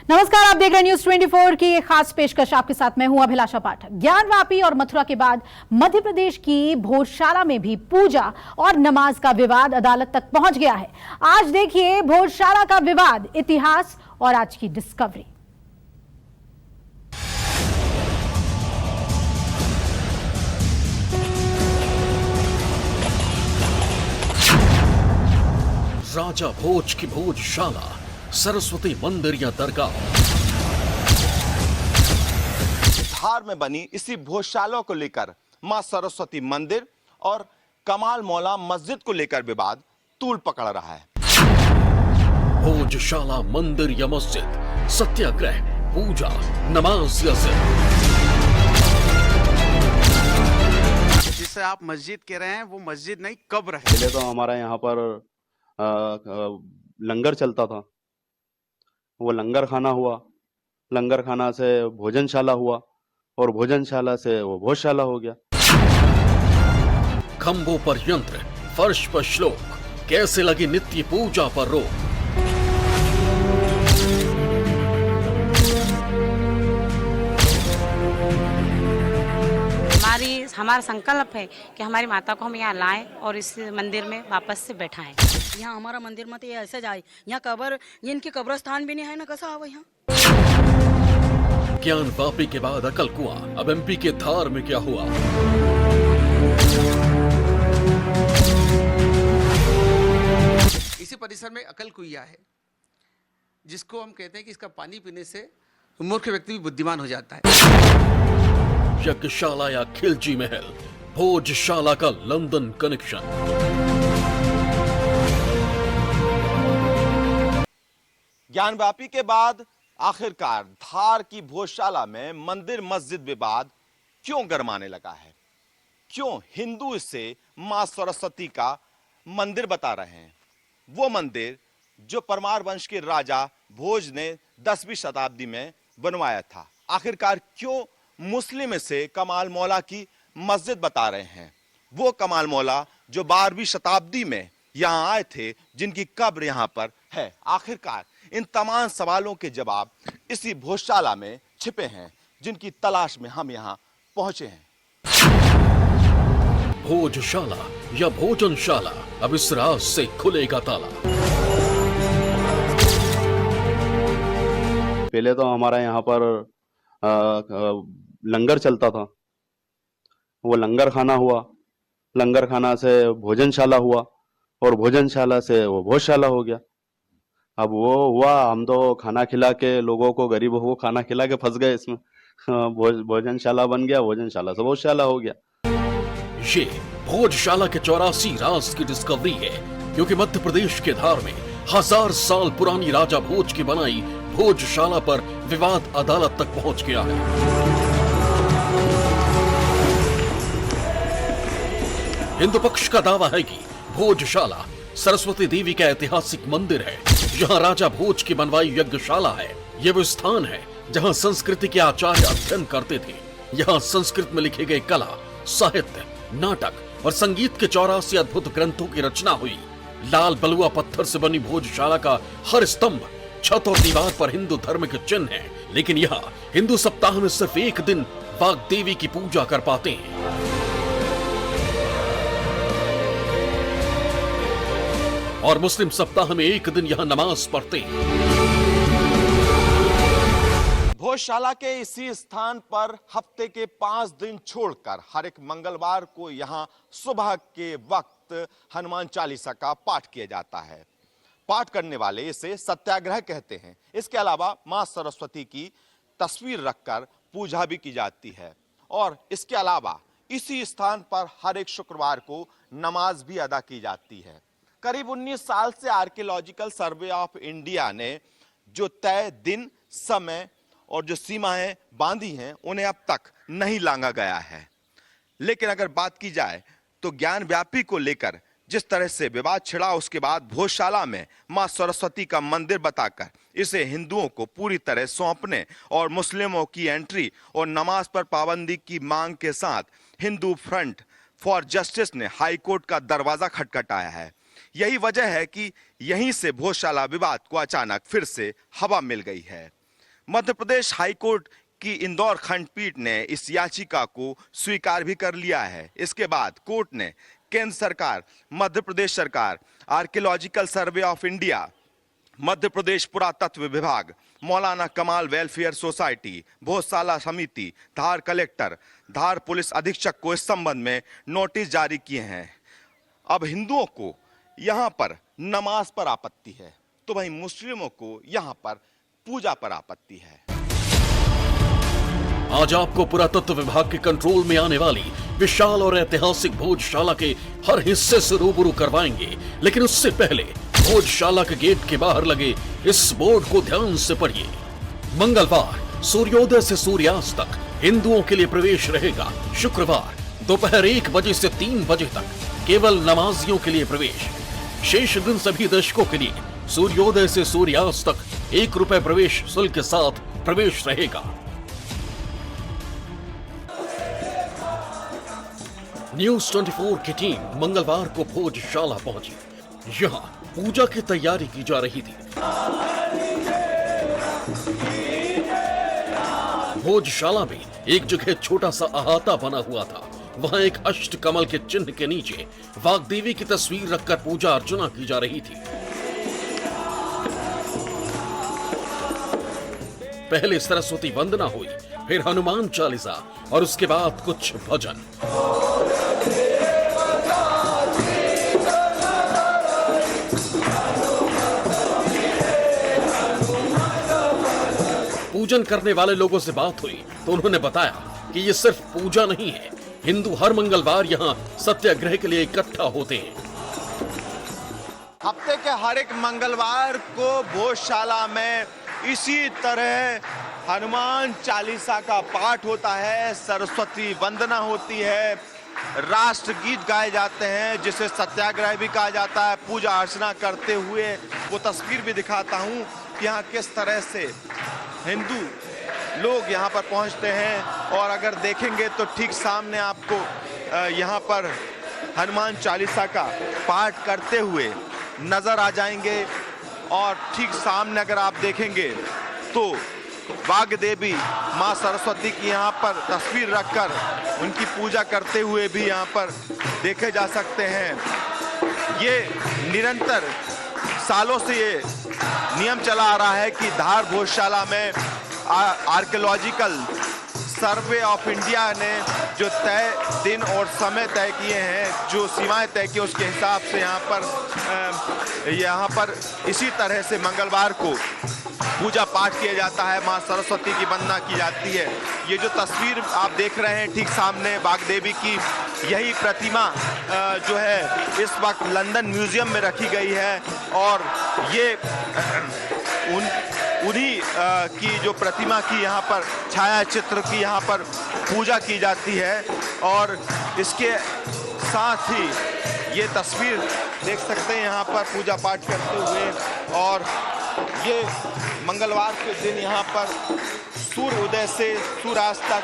नमस्कार, आप देख रहे हैं न्यूज 24 की एक खास पेशकश। आपके साथ मैं हूं अभिलाषा पाठक। ज्ञानवापी और मथुरा के बाद मध्य प्रदेश की भोजशाला में भी पूजा और नमाज का विवाद अदालत तक पहुंच गया है। आज देखिए भोजशाला का विवाद, इतिहास और आज की डिस्कवरी। राजा भोज की भोजशाला, सरस्वती मंदिर या दरगाह। धार में बनी इसी भोजशाला को लेकर मां सरस्वती मंदिर और कमाल मौला मस्जिद को लेकर विवाद तूल पकड़ रहा है। भोजशाला मंदिर या मस्जिद, सत्याग्रह, पूजा, नमाज या जिसे आप मस्जिद कह रहे हैं वो मस्जिद नहीं, कब्र है। पहले तो हमारा यहाँ पर लंगर चलता था, वो लंगर खाना हुआ, लंगर खाना से भोजनशाला हुआ और भोजनशाला से वो भोजशाला हो गया। खंभों पर यंत्र, फर्श पर श्लोक, कैसे लगी नित्य पूजा पर रोक। हमारा संकल्प है कि हमारी माता को हम यहाँ लाएं और इस मंदिर में वापस से बैठाएं। यहाँ हमारा मंदिर में तो ये ऐसे जाए, यहाँ कब्र, ये इनकी कब्रस्तान भी नहीं है ना, कैसा आवे यहाँ। ज्ञानवापी के बाद अकल कुआं, अब एमपी के धार में क्या हुआ? इसी परिसर में अकल कुइया है, जिसको हम कहते हैं कि इसका पानी पीने से मूर्ख व्यक्ति भी बुद्धिमान हो जाता है। यज्ञशाला या खिलजी महल, भोजशाला का लंदन कनेक्शन। ज्ञानवापी के बाद आखिरकार धार की भोजशाला में मंदिर मस्जिद विवाद क्यों गरमाने लगा है? क्यों हिंदू इसे मां सरस्वती का मंदिर बता रहे हैं? वो मंदिर जो परमार वंश के राजा भोज ने 10वीं शताब्दी में बनवाया था। आखिरकार क्यों मुस्लिम इसे कमाल मौला की मस्जिद बता रहे हैं? वो कमाल मौला जो 12वीं शताब्दी में यहां आए थे, जिनकी कब्र यहां पर है। आखिरकार इन तमाम सवालों के जवाब इसी भोजशाला में छिपे हैं, जिनकी तलाश में हम यहां पहुंचे हैं। भोजशाला या भोजनशाला, अब इस राज से खुलेगा ताला। पहले तो हमारा यहाँ पर लंगर चलता था, वो लंगर खाना हुआ, लंगर खाना से भोजनशाला हुआ और भोजनशाला से वो भोजशाला हो गया। अब वो हुआ, हम तो खाना खिला के लोगों को, गरीबों को खाना खिला के फंस गए इसमें। भोजनशाला बन गया, भोजनशाला से भोजशाला हो गया। ये भोजशाला के 84 राज की डिस्कवरी है, क्योंकि मध्य प्रदेश के धार में 1000 साल पुरानी राजा भोज की बनाई भोजशाला पर विवाद अदालत तक पहुंच गया है। हिंदू पक्ष का दावा है कि भोजशाला सरस्वती देवी का ऐतिहासिक मंदिर है। यहाँ राजा भोज की बनवाई यज्ञशाला है। यह वो स्थान है जहाँ संस्कृति के आचार्य अध्ययन करते थे। यहाँ संस्कृत में लिखे गए कला, साहित्य, नाटक और संगीत के 84 अद्भुत ग्रंथों की रचना हुई। लाल बलुआ पत्थर से बनी भोजशाला का हर स्तंभ, छत और दीवार पर हिंदू धर्म के चिन्ह हैं। लेकिन यहाँ हिंदू सप्ताह में सिर्फ एक दिन वाग देवी की पूजा कर पाते हैं। और मुस्लिम सप्ताह में एक दिन यहाँ नमाज पढ़ते हैं। भोजशाला के इसी स्थान पर हफ्ते के 5 दिन छोड़कर हर एक मंगलवार को यहाँ सुबह के वक्त हनुमान चालीसा का पाठ किया जाता है। पाठ करने वाले इसे सत्याग्रह कहते हैं। इसके अलावा मां सरस्वती की तस्वीर रखकर पूजा भी की जाती है और इसके अलावा इसी स्थान पर हर एक शुक्रवार को नमाज भी अदा की जाती है। करीब 19 साल से आर्कियोलॉजिकल सर्वे ऑफ इंडिया ने जो तय दिन, समय और जो सीमाएं बांधी हैं, उन्हें अब तक नहीं लांघा गया है। लेकिन अगर बात की जाए तो ज्ञानवापी को लेकर जिस तरह से विवाद छिड़ा, उसके बाद भोजशाला में मां सरस्वती का मंदिर बताकर इसे हिंदुओं को पूरी तरह सौंपने और मुस्लिमों की एंट्री और नमाज पर पाबंदी की मांग के साथ हिंदू फ्रंट फॉर जस्टिस ने हाईकोर्ट का दरवाजा खटखटाया है। यही वजह है कि यहीं से भोजशाला विवाद को अचानक फिर से हवा मिल गई है। मध्य प्रदेश हाईकोर्ट की इंदौर खंडपीठ ने इस याचिका को स्वीकार भी कर लिया है। इसके बाद कोर्ट ने केंद्र सरकार, मध्य प्रदेश सरकार, archaeological survey of India, Madhya Pradesh पुरातत्व विभाग, मौलाना कमाल वेलफेयर सोसाइटी, भोजशाला समिति, धार कलेक्टर, धार पुलिस अधीक्षक को इस संबंध में नोटिस जारी किए हैं। अब हिंदुओं को यहां पर नमाज पर आपत्ति है, तो वहीं मुस्लिमों को यहां पर पूजा पर आपत्ति है। आज आपको पुरातत्व विभाग के कंट्रोल में आने वाली विशाल और ऐतिहासिक भोजशाला के हर हिस्से से रूबरू करवाएंगे, लेकिन उससे पहले भोजशाला के गेट के बाहर लगे इस बोर्ड को ध्यान से पढ़िए। मंगलवार सूर्योदय से सूर्यास्त तक हिंदुओं के लिए प्रवेश रहेगा। शुक्रवार दोपहर 1 बजे से 3 बजे तक केवल नमाजियों के लिए प्रवेश। शेष दिन सभी दर्शकों के लिए सूर्योदय से सूर्यास्त तक 1 रुपए प्रवेश शुल्क के साथ प्रवेश रहेगा। न्यूज 24 की टीम मंगलवार को भोजशाला पहुंची। यहां पूजा की तैयारी की जा रही थी। भोजशाला में एक जगह छोटा सा अहाता बना हुआ था। वहां एक अष्ट कमल के चिन्ह के नीचे वाग्देवी की तस्वीर रखकर पूजा अर्चना की जा रही थी। पहले सरस्वती वंदना हुई, फिर हनुमान चालीसा और उसके बाद कुछ भजन। पूजन करने वाले लोगों से बात हुई तो उन्होंने बताया कि ये सिर्फ पूजा नहीं है, हिंदू हर मंगलवार यहाँ सत्याग्रह के लिए इकट्ठा होते हैं। हफ्ते के हर एक मंगलवार को भोजशाला में इसी तरह हनुमान चालीसा का पाठ होता है, सरस्वती वंदना होती है, राष्ट्रगीत गाए जाते हैं, जिसे सत्याग्रह भी कहा जाता है। पूजा अर्चना करते हुए वो तस्वीर भी दिखाता हूँ कि यहाँ किस तरह से हिंदू लोग यहाँ पर पहुँचते हैं। और अगर देखेंगे तो ठीक सामने आपको यहाँ पर हनुमान चालीसा का पाठ करते हुए नजर आ जाएंगे। और ठीक सामने अगर आप देखेंगे तो वाग्देवी माँ सरस्वती की यहाँ पर तस्वीर रखकर उनकी पूजा करते हुए भी यहाँ पर देखे जा सकते हैं। ये निरंतर सालों से ये नियम चला आ रहा है कि धार भोजशाला में आर्कियोलॉजिकल सर्वे ऑफ इंडिया ने जो तय दिन और समय तय किए हैं, जो सीमाएं तय की, उसके हिसाब से यहाँ पर इसी तरह से मंगलवार को पूजा पाठ किया जाता है, माँ सरस्वती की वंदना की जाती है। ये जो तस्वीर आप देख रहे हैं ठीक सामने वाग्देवी की, यही प्रतिमा जो है इस वक्त लंदन म्यूजियम में रखी गई है। और ये उन्हीं की जो प्रतिमा की यहाँ पर छाया चित्र की यहाँ पर पूजा की जाती है। और इसके साथ ही ये तस्वीर देख सकते हैं यहाँ पर पूजा पाठ करते हुए। और ये मंगलवार के दिन यहाँ पर सूर्य उदय से सूर्यास्त तक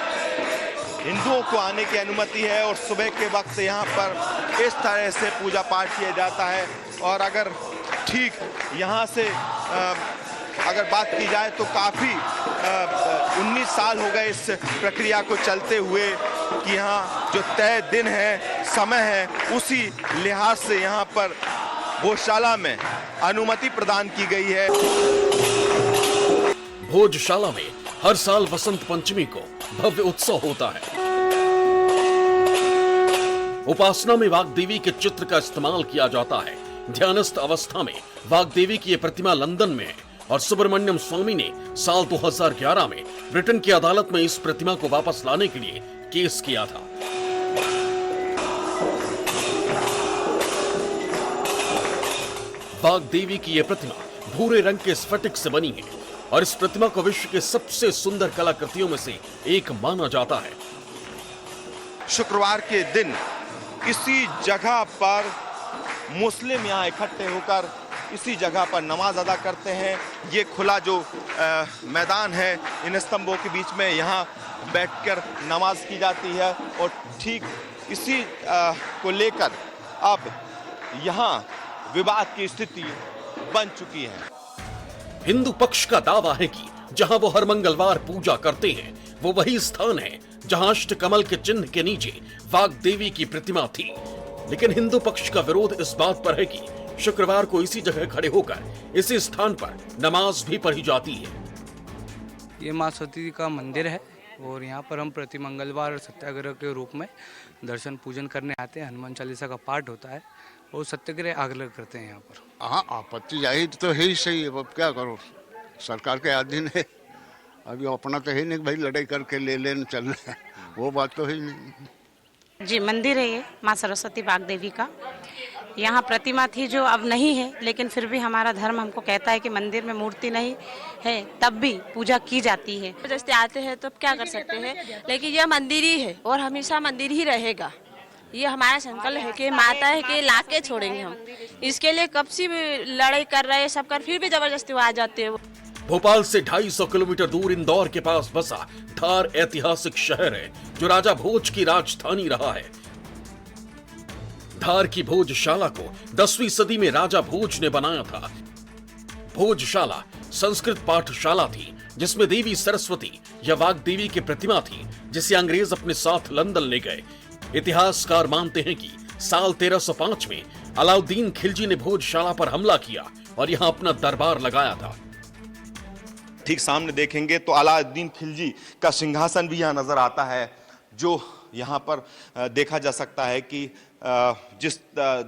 हिंदुओं को आने की अनुमति है और सुबह के वक्त यहाँ पर इस तरह से पूजा पाठ किया जाता है। और अगर ठीक यहाँ से अगर बात की जाए तो काफ़ी 19 साल हो गए इस प्रक्रिया को चलते हुए कि यहाँ जो तय दिन है, समय है, उसी लिहाज से यहाँ पर भोजशाला में अनुमति प्रदान की गई है। भोजशाला में हर साल वसंत पंचमी को भव्य उत्सव होता है। उपासना में वाग्देवी के चित्र का इस्तेमाल किया जाता है। ध्यानस्थ अवस्था में वाग्देवी की यह प्रतिमा लंदन में है और सुब्रमण्यम स्वामी ने साल 2011 में ब्रिटेन की अदालत में इस प्रतिमा को वापस लाने के लिए केस किया था। वाग्देवी की यह प्रतिमा भूरे रंग के स्फटिक से बनी है और इस प्रतिमा को विश्व के सबसे सुंदर कलाकृतियों में से एक माना जाता है। शुक्रवार के दिन इसी जगह पर मुस्लिम यहाँ इकट्ठे होकर इसी जगह पर नमाज अदा करते हैं। ये खुला जो मैदान है, इन स्तंभों के बीच में यहाँ बैठकर नमाज की जाती है। और ठीक इसी को लेकर अब यहाँ विवाद की स्थिति बन चुकी है। हिंदू पक्ष का दावा है कि जहां वो हर मंगलवार पूजा करते हैं, वो वही स्थान है जहां अष्टकमल के चिन्ह के नीचे वाग देवी की प्रतिमा थी। लेकिन हिंदू पक्ष का विरोध इस बात पर है कि शुक्रवार को इसी जगह खड़े होकर इसी स्थान पर नमाज भी पढ़ी जाती है। ये माँ सती का मंदिर है और यहाँ पर हम प्रति मंगलवार सत्याग्रह के रूप में दर्शन पूजन करने आते हैं। हनुमान चालीसा का पाठ होता है और सत्याग्रह आग्रह करते हैं यहाँ पर। हाँ, आपत्ति जाहिर तो है ही सही है, अब क्या करो, सरकार के अधीन है। अभी अपना तो है नहीं भाई, लड़ाई करके ले लेने चल रहे हैं, वो बात तो है ही नहीं। जी मंदिर है ये माँ सरस्वती बाग देवी का। यहाँ प्रतिमा थी जो अब नहीं है, लेकिन फिर भी हमारा धर्म हमको कहता है कि मंदिर में मूर्ति नहीं है तब भी पूजा की जाती है। जैसे आते हैं तो अब क्या कर सकते हैं, लेकिन यह मंदिर ही है और हमेशा मंदिर ही रहेगा। ये हमारा संकल्प है कि माता है कि ला के छोड़ेंगे हम। इसके लिए कब से लड़ाई कर रहे हैं सब कर, फिर भी जबरदस्ती आ जाते हैं। भोपाल से 250 किलोमीटर दूर इंदौर के पास बसा धार ऐतिहासिक शहर है जो राजा भोज की राजधानी रहा है। धार की भोजशाला को 10वीं सदी में राजा भोज ने बनाया था। भोजशाला संस्कृत पाठशाला थी जिसमें देवी सरस्वती या वाग देवी की प्रतिमा थी, जिसे अंग्रेज अपने साथ लंदन ले गए। इतिहासकार मानते हैं कि साल 1305 में अलाउद्दीन खिलजी ने भोजशाला पर हमला किया और यहां अपना दरबार लगाया था। ठीक सामने देखेंगे तो अलाउद्दीन खिलजी का सिंहासन भी यहाँ नजर आता है, जो यहाँ पर देखा जा सकता है कि जिस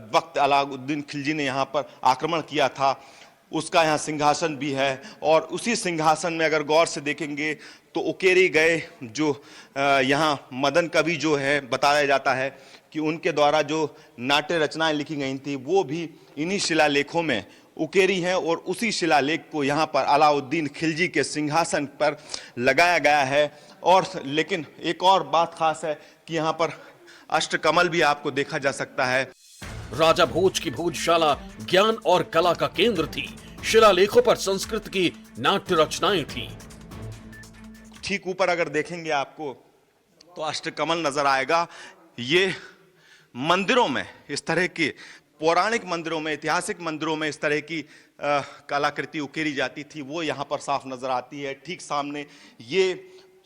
वक्त अलाउद्दीन खिलजी ने यहाँ पर आक्रमण किया था उसका यहाँ सिंहासन भी है। और उसी सिंहासन में अगर गौर से देखेंगे तो उकेरी गए जो यहाँ मदन कवि जो है, बताया जाता है कि उनके द्वारा जो नाट्य रचनाएं लिखी गई थी वो भी इन्हीं शिलालेखों में उकेरी हैं और उसी शिलालेख को यहाँ पर अलाउद्दीन खिलजी के सिंहासन पर लगाया गया है। और लेकिन एक और बात खास है कि यहाँ पर अष्टकमल भी आपको देखा जा सकता है। राजा भोज की भोजशाला ज्ञान और कला का केंद्र थी। शिलालेखों पर संस्कृत की नाट्य रचनाएं थी। ठीक ऊपर अगर देखेंगे आपको तो अष्टकमल नजर आएगा। ये मंदिरों में इस तरह के पौराणिक मंदिरों में, ऐतिहासिक मंदिरों में इस तरह की कलाकृति उकेरी जाती थी, वो यहाँ पर साफ नजर आती है। ठीक सामने ये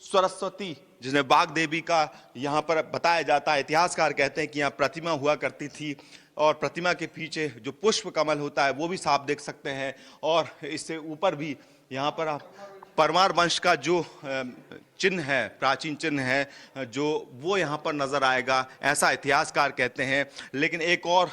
सरस्वती जिन्हें बाग देवी का यहाँ पर बताया जाता है, इतिहासकार कहते हैं कि यहाँ प्रतिमा हुआ करती थी और प्रतिमा के पीछे जो पुष्प कमल होता है वो भी साफ देख सकते हैं। और इससे ऊपर भी यहाँ पर आप परमार वंश का जो चिन्ह है, प्राचीन चिन्ह है, जो वो यहाँ पर नजर आएगा, ऐसा इतिहासकार कहते हैं। लेकिन एक और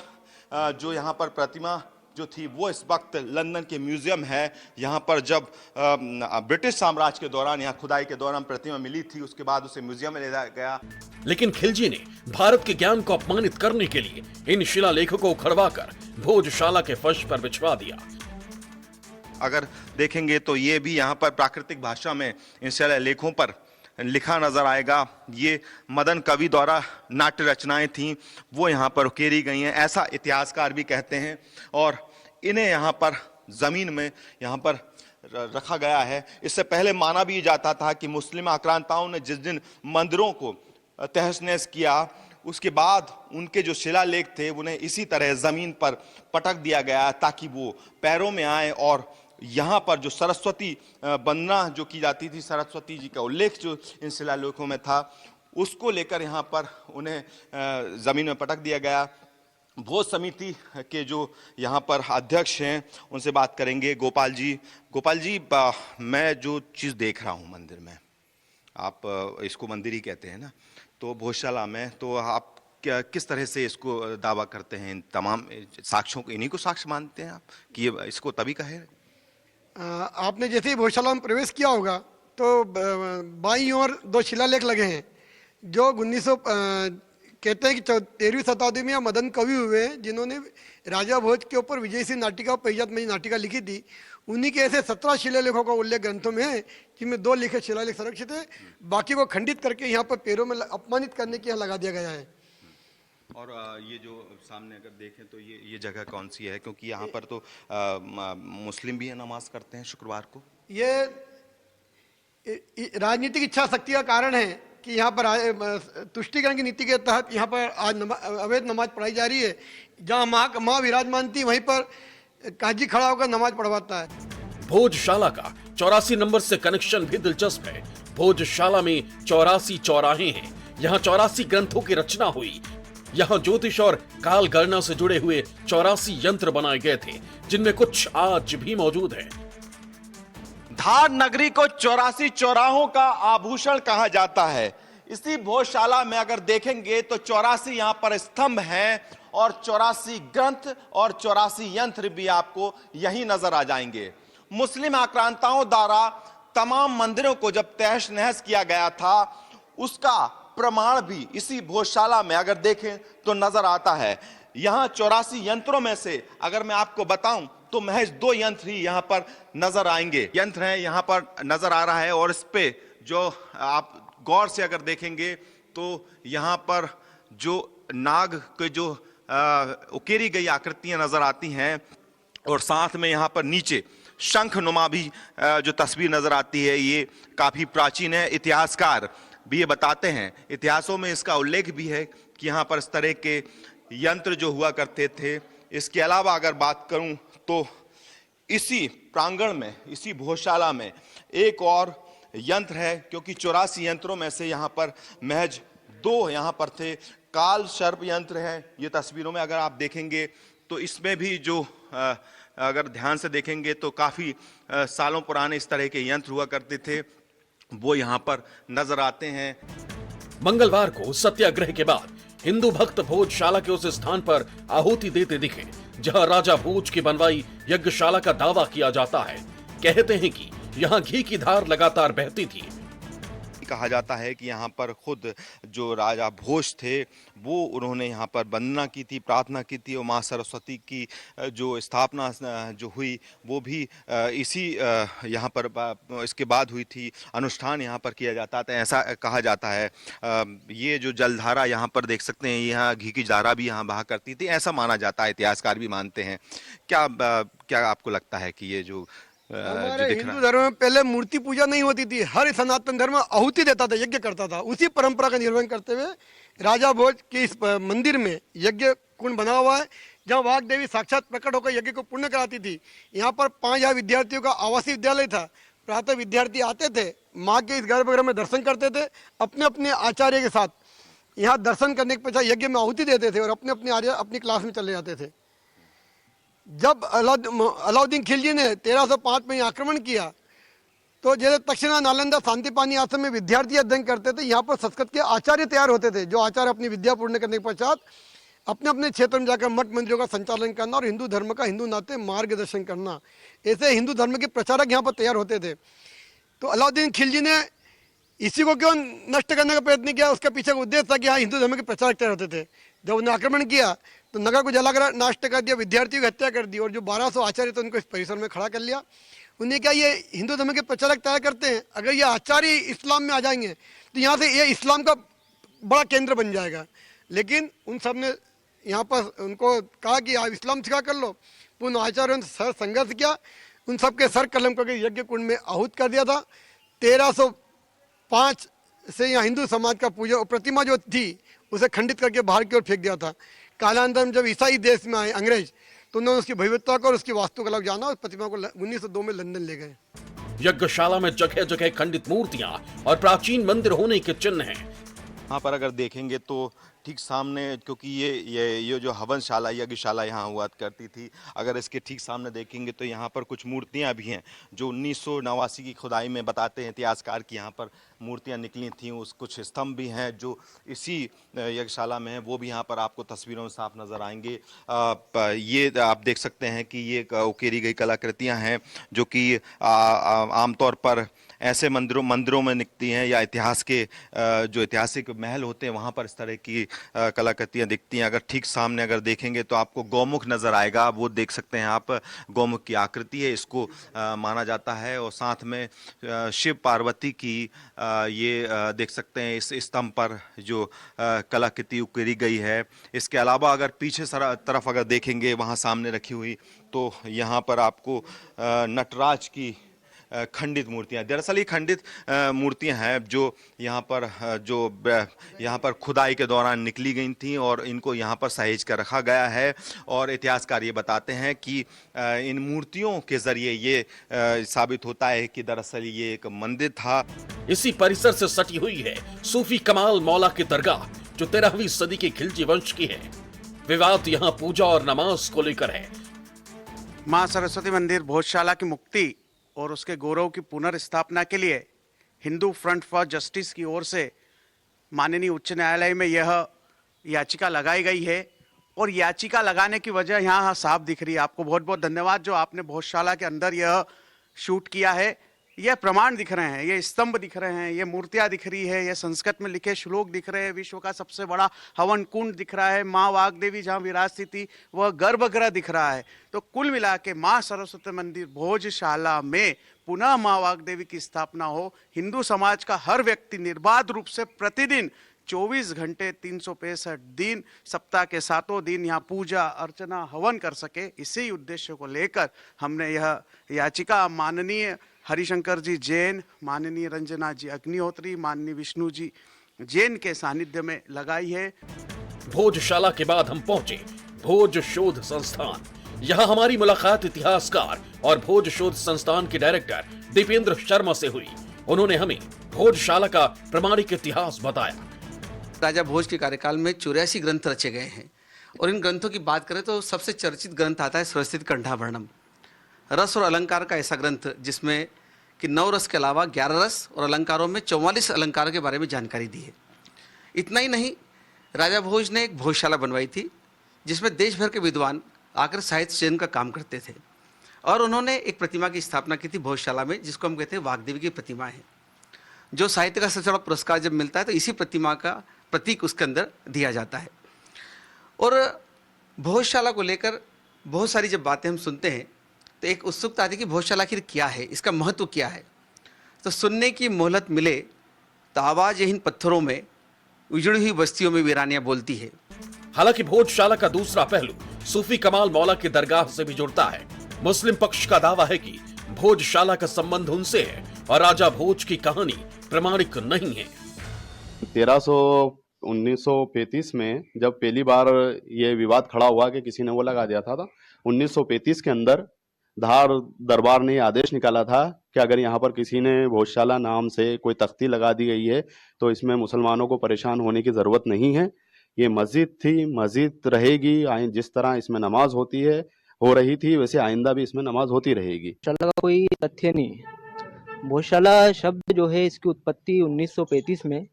जो यहाँ पर प्रतिमा जो थी वो इस वक्त लंदन के म्यूजियम है। यहाँ पर जब ब्रिटिश साम्राज्य के दौरान यहाँ खुदाई के दौरान प्रतिमा मिली थी, उसके बाद उसे म्यूजियम में ले जाया गया। लेकिन खिलजी ने भारत के ज्ञान को अपमानित करने के लिए इन शिलालेखों को उखड़वाकर भोजशाला के फर्श पर बिछवा दिया। अगर देखेंगे तो ये भी यहाँ पर प्राकृतिक भाषा में इन शिलालेखों पर लिखा नजर आएगा। ये मदन कवि द्वारा नाट्य रचनाएं थीं, वो यहाँ पर उकेरी गई हैं, ऐसा इतिहासकार भी कहते हैं। और इन्हें यहाँ पर जमीन में यहाँ पर रखा गया है। इससे पहले माना भी जाता था कि मुस्लिम आक्रांताओं ने जिस दिन मंदिरों को तहस नहस किया, उसके बाद उनके जो शिलालेख थे उन्हें इसी तरह जमीन पर पटक दिया गया ताकि वो पैरों में आए। और यहाँ पर जो सरस्वती वंदना जो की जाती थी, सरस्वती जी का उल्लेख जो इन शिलालेखों में था, उसको लेकर यहाँ पर उन्हें जमीन में पटक दिया गया। भोज समिति के जो यहाँ पर अध्यक्ष हैं उनसे बात करेंगे। गोपाल जी, मैं जो चीज़ देख रहा हूँ मंदिर में, आप इसको मंदिर ही कहते हैं ना, तो भोजशाला में, तो आप क्या किस तरह से इसको दावा करते हैं? इन तमाम साक्ष्यों को, इन्हीं को साक्ष्य मानते हैं आप कि ये इसको तभी कहे? आपने जैसे ही भोजशाला में प्रवेश किया होगा तो बाईं ओर दो शिलालेख लगे हैं जो 1900 कहते हैं कि 13वीं शताब्दी में मदन कवि हुए जिन्होंने राजा भोज के ऊपर विजय सिंह नाटिका, परिजात में नाटिका लिखी थी। उन्हीं के ऐसे 17 शिलालेखों का उल्लेख ग्रंथों में है जिनमें 2 लिखे शिलालेख संरक्षित है, बाकी को खंडित करके यहाँ पर पैरों में अपमानित करने के यहाँ लगा दिया गया है। और ये जो सामने अगर देखें तो ये जगह कौन सी है? क्योंकि यहाँ पर तो मुस्लिम भी नमाज करते हैं शुक्रवार को। ये राजनीतिक इच्छा शक्ति का कारण है कि यहाँ पर तुष्टीकरण की नीति के तहत यहाँ पर आज अवैध नमाज पढ़ाई जा रही है। जहाँ माँ विराजमान थी वहीं पर काजी खड़ा होकर नमाज पढ़वाता है। भोजशाला का 84 नंबर से कनेक्शन भी दिलचस्प है। भोजशाला में 84 चौराहे हैं। यहाँ 84 ग्रंथों की रचना हुई। यहाँ ज्योतिष और काल गणना से जुड़े हुए 84 यंत्र बनाए गए थे, जिनमें कुछ आज भी मौजूद हैं। धार नगरी को 84 चौराहों का आभूषण कहा जाता है। इसी भोजशाला में अगर देखेंगे तो 84 यहां पर स्तंभ हैं और 84 ग्रंथ और 84 यंत्र भी आपको यही नजर आ जाएंगे। मुस्लिम आक्रांताओं द्वारा तमाम मंदिरों को जब तहस नहस किया गया था, उसका प्रमाण भी इसी भोजशाला में अगर देखें तो नजर आता है। यहां 84 यंत्रों में से अगर मैं आपको बताऊं तो महज 2 यंत्र ही यहां पर नजर आएंगे। यंत्र हैं यहां पर नजर आ रहा है और इस पे जो आप गौर से अगर देखेंगे तो यहां पर जो नाग के जो उकेरी गई आकृतियां नजर आती हैं और साथ में यहां पर नीचे शंखनुमा भी जो तस्वीर नजर आती है, ये काफी प्राचीन है। इतिहासकार भी ये बताते हैं, इतिहासों में इसका उल्लेख भी है कि यहाँ पर इस तरह के यंत्र जो हुआ करते थे। इसके अलावा अगर बात करूं तो इसी प्रांगण में, इसी भोजशाला में एक और यंत्र है, क्योंकि 84 यंत्रों में से यहाँ पर महज 2 यहाँ पर थे। काल सर्प यंत्र है, ये तस्वीरों में अगर आप देखेंगे तो इसमें भी जो अगर ध्यान से देखेंगे तो काफी सालों पुराने इस तरह के यंत्र हुआ करते थे, वो यहाँ पर नजर आते हैं। मंगलवार को सत्याग्रह के बाद हिंदू भक्त भोजशाला के उस स्थान पर आहुति देते दिखे जहां राजा भोज की बनवाई यज्ञशाला का दावा किया जाता है। कहते हैं कि यहाँ घी की धार लगातार बहती थी। कहा जाता है कि यहाँ पर खुद जो राजा भोज थे वो उन्होंने यहाँ पर वंदना की थी, प्रार्थना की थी और माँ सरस्वती की जो स्थापना जो हुई वो भी इसी यहाँ पर इसके बाद हुई थी। अनुष्ठान यहाँ पर किया जाता था, ऐसा कहा जाता है। ये जो जलधारा यहाँ पर देख सकते हैं, यहाँ घी की धारा भी यहाँ बहा करती थी, ऐसा माना जाता है, इतिहासकार भी मानते हैं। क्या आपको लगता है कि ये जो हमारे हिंदू धर्म में पहले मूर्ति पूजा नहीं होती थी, हर सनातन धर्म आहुति देता था, यज्ञ करता था। उसी परंपरा का निर्वहन करते हुए राजा भोज के इस मंदिर में यज्ञ कुंड बना हुआ है, जहाँ वाघ देवी साक्षात प्रकट होकर यज्ञ को पूर्ण कराती थी। यहाँ पर 5000 विद्यार्थियों का आवासीय विद्यालय था। प्रातः विद्यार्थी आते थे, माँ के इस गर्भगृह में दर्शन करते थे, अपने अपने आचार्य के साथ यहाँ दर्शन करने के पश्चात यज्ञ में आहुति देते थे और अपने अपने आर्य अपनी क्लास में चले जाते थे। जब अलाउद्दीन खिलजी ने 1305 में आक्रमण किया तो जैसे तक्षशिला, नालंदा, शांतिपानी आश्रम में विद्यार्थी अध्ययन करते थे, यहाँ पर संस्कृत के आचार्य तैयार होते थे, जो आचार्य अपनी विद्या पूर्ण करने के पश्चात अपने अपने क्षेत्र में जाकर मठ मंदिरों का संचालन करना और हिंदू धर्म का हिंदू नाते मार्गदर्शन करना, ऐसे हिंदू धर्म के प्रचारक यहाँ पर तैयार होते थे। तो अलाउद्दीन खिलजी ने इसी को क्यों नष्ट करने का प्रयत्न किया, उसका पीछे का उद्देश्य था कि यहाँ हिंदू धर्म के प्रचारक तैयार होते थे। जब उन्होंने आक्रमण किया तो नगर को जलाकर नष्ट कर दिया, विद्यार्थियों की हत्या कर दी और जो 1200 आचार्य थे उनको इस परिसर में खड़ा कर लिया। उन्हें क्या ये हिंदू धर्म के प्रचारक तैयार करते हैं, अगर ये आचार्य इस्लाम में आ जाएंगे तो यहाँ से ये इस्लाम का बड़ा केंद्र बन जाएगा। लेकिन उन सब ने यहाँ पर उनको कहा कि आप इस्लाम सिखा कर लो। उन आचार्यों ने सर संघर्ष किया, उन सबके सर कलम करके यज्ञ कुंड में आहूत कर दिया था। 1305 से यहाँ हिंदू समाज का पूजा प्रतिमा जो थी उसे खंडित करके बाहर की ओर फेंक दिया था। कालांतर में जब ईसाई देश में आए अंग्रेज तो उन्होंने उसकी भव्यता को और उसकी वास्तुकला को जाना और प्रतिमा को 1902 में लंदन ले गए। यज्ञशाला में जगह जगह खंडित मूर्तियां और प्राचीन मंदिर होने के चिन्ह हैं। यहाँ पर अगर देखेंगे तो ठीक सामने, क्योंकि ये जो हवनशाला यज्ञशाला यहाँ हुआ करती थी, अगर इसके ठीक सामने देखेंगे तो यहाँ पर कुछ मूर्तियाँ भी हैं जो 1989 की खुदाई में बताते हैं इतिहासकार कि यहाँ पर मूर्तियाँ निकली थीं। उस कुछ स्तंभ भी हैं जो इसी यज्ञशाला में हैं, वो भी यहाँ पर आपको तस्वीरों में साफ नज़र आएंगे। ये आप देख सकते हैं कि ये उकेरी गई कलाकृतियाँ हैं जो कि आमतौर पर ऐसे मंदिरों में निकलती हैं या इतिहास के जो ऐतिहासिक महल होते हैं वहाँ पर इस तरह की कलाकृतियाँ दिखती हैं। अगर ठीक सामने अगर देखेंगे तो आपको गौमुख नज़र आएगा, वो देख सकते हैं आप, गौमुख की आकृति है, इसको माना जाता है। और साथ में शिव पार्वती की ये देख सकते हैं इस स्तंभ पर जो कलाकृति उकेरी गई है। इसके अलावा अगर पीछे तरफ अगर देखेंगे वहाँ सामने रखी हुई तो यहाँ पर आपको नटराज की खंडित मूर्तियां, दरअसल ये खंडित मूर्तियां हैं जो यहाँ पर खुदाई के दौरान निकली गई थी और इनको यहाँ पर सहेज कर रखा गया है। और इतिहासकार ये बताते हैं कि इन मूर्तियों के जरिए ये साबित होता है कि दरअसल ये एक मंदिर था। इसी परिसर से सटी हुई है सूफी कमाल मौला की दरगाह, जो 13वीं सदी के खिलजी वंश की है। विवाद यहाँ पूजा और नमाज को लेकर है। मां सरस्वती मंदिर भोजशाला की मुक्ति और उसके गौरव की पुनर्स्थापना के लिए हिंदू फ्रंट फॉर जस्टिस की ओर से माननीय उच्च न्यायालय में यह याचिका लगाई गई है। और याचिका लगाने की वजह यहाँ साफ दिख रही है। आपको बहुत बहुत धन्यवाद जो आपने भोजशाला के अंदर यह शूट किया है। यह प्रमाण दिख रहे हैं, ये स्तंभ दिख रहे हैं, ये मूर्तियां दिख रही है, ये संस्कृत में लिखे श्लोक दिख रहे हैं, विश्व का सबसे बड़ा हवन कुंड दिख रहा है, माँ वाग्देवी जहाँ विराजती थी वह गर्भगृह दिख रहा है। तो कुल मिला के माँ सरस्वती मंदिर भोजशाला में पुनः माँ वाग्देवी की स्थापना हो, हिंदू समाज का हर व्यक्ति निर्बाध रूप से प्रतिदिन 24 घंटे 365 दिन सप्ताह के 7 दिन यहाँ पूजा अर्चना हवन कर सके, इसी उद्देश्य को लेकर हमने यह याचिका माननीय हरिशंकर जी जैन, माननीय रंजना जी अग्निहोत्री, माननीय विष्णु जी जैन के सानिध्य में लगाई है। भोजशाला के बाद हम पहुंचे भोज शोध संस्थान। यहाँ हमारी मुलाकात इतिहासकार और भोज शोध संस्थान के डायरेक्टर दीपेंद्र शर्मा से हुई। उन्होंने हमें भोजशाला का प्रमाणिक इतिहास बताया। राजा भोज के कार्यकाल में 84 ग्रंथ रचे गए हैं और इन ग्रंथों की बात करें तो सबसे चर्चित ग्रंथ आता है स्वस्तित कंठाभरणम, रस और अलंकार का ऐसा ग्रंथ जिसमें कि 9 रस के अलावा 11 रस और अलंकारों में 44 अलंकारों के बारे में जानकारी दी है। इतना ही नहीं, राजा भोज ने एक भोजशाला बनवाई थी जिसमें देश भर के विद्वान आकर साहित्य सृजन का काम करते थे और उन्होंने एक प्रतिमा की स्थापना की थी भोजशाला में, जिसको हम कहते हैं वाग्देवी की प्रतिमा है। जो साहित्य का सबसे बड़ा पुरस्कार जब मिलता है तो इसी प्रतिमा का प्रतीक उसके अंदर दिया जाता है। और भोजशाला को लेकर बहुत सारी जब बातें हम सुनते हैं तो एक उत्सुकता आती है कि भोजशाला आखिर क्या है, इसका महत्व क्या है। तो सुनने की मोहलत मिले तो आवाज इन पत्थरों में उजड़ी हुई बस्तियों में वीरानियां बोलती है। हालांकि भोजशाला का दूसरा पहलू सूफी कमाल मौला की दरगाह से भी जुड़ता है। मुस्लिम पक्ष का दावा है कि भोजशाला का संबंध उनसे है और राजा भोज की कहानी प्रमाणिक नहीं है। 1935 में जब पहली बार ये विवाद खड़ा हुआ कि किसी ने वो लगा दिया था 1935 के अंदर धार दरबार ने आदेश निकाला था कि अगर यहाँ पर किसी ने भोजशाला नाम से कोई तख्ती लगा दी गई है तो इसमें मुसलमानों को परेशान होने की ज़रूरत नहीं है। ये मस्जिद थी, मस्जिद रहेगी, जिस तरह इसमें नमाज होती है, हो रही थी, वैसे आइंदा भी इसमें नमाज होती रहेगी। भोजशाला का कोई तथ्य नहीं है। भोजशाला शब्द जो है इसकी उत्पत्ति 1935 में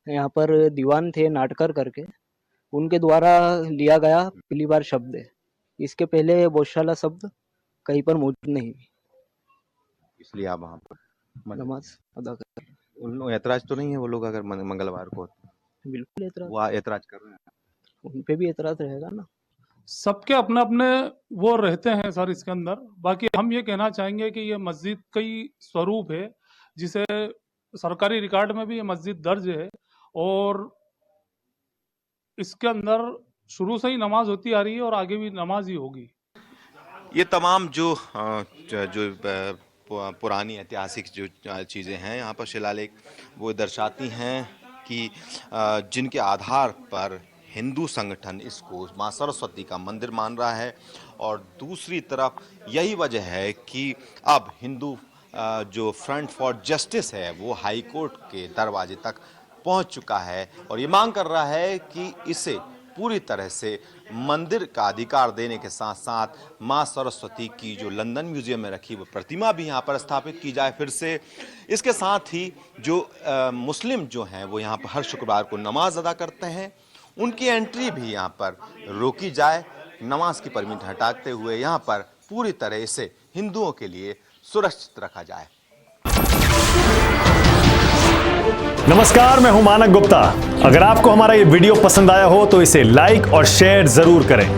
यहाँ पर दीवान थे नाटकर करके, उनके द्वारा लिया गया पहली बार शब्द है। इसके पहले भोजशाला शब्द कहीं पर मौजूद नहीं, इसलिए आप वहाँ पर नमाज अदा कर। उन ऐतराज तो नहीं है वो लोग अगर मंगलवार को? बिल्कुल ऐतराज, वो ऐतराज कर रहे हैं, उन पे भी ऐतराज रहेगा ना। सबके अपने अपने वो रहते हैं सर इसके अंदर। बाकी हम ये कहना चाहेंगे कि ये मस्जिद का ही स्वरूप है, जिसे सरकारी रिकॉर्ड में भी ये मस्जिद दर्ज है और इसके अंदर शुरू से ही नमाज होती आ रही है और आगे भी नमाज ही होगी। ये तमाम जो पुरानी ऐतिहासिक जो चीज़ें हैं यहाँ पर शिलालेख वो दर्शाती हैं कि जिनके आधार पर हिंदू संगठन इसको माँ सरस्वती का मंदिर मान रहा है और दूसरी तरफ यही वजह है कि अब हिंदू जो फ्रंट फॉर जस्टिस है वो हाई कोर्ट के दरवाजे तक पहुंच चुका है और ये मांग कर रहा है कि इसे पूरी तरह से मंदिर का अधिकार देने के साथ साथ माँ सरस्वती की जो लंदन म्यूजियम में रखी वो प्रतिमा भी यहाँ पर स्थापित की जाए फिर से। इसके साथ ही जो मुस्लिम जो हैं वो यहाँ पर हर शुक्रवार को नमाज अदा करते हैं, उनकी एंट्री भी यहाँ पर रोकी जाए, नमाज की परमिट हटाते हुए यहाँ पर पूरी तरह से हिंदुओं के लिए सुरक्षित रखा जाए। नमस्कार, मैं हूं मानक गुप्ता। अगर आपको हमारा ये वीडियो पसंद आया हो तो इसे लाइक और शेयर जरूर करें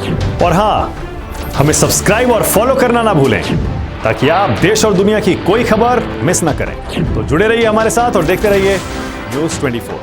और हां, हमें सब्सक्राइब और फॉलो करना ना भूलें ताकि आप देश और दुनिया की कोई खबर मिस ना करें। तो जुड़े रहिए हमारे साथ और देखते रहिए न्यूज़ 24।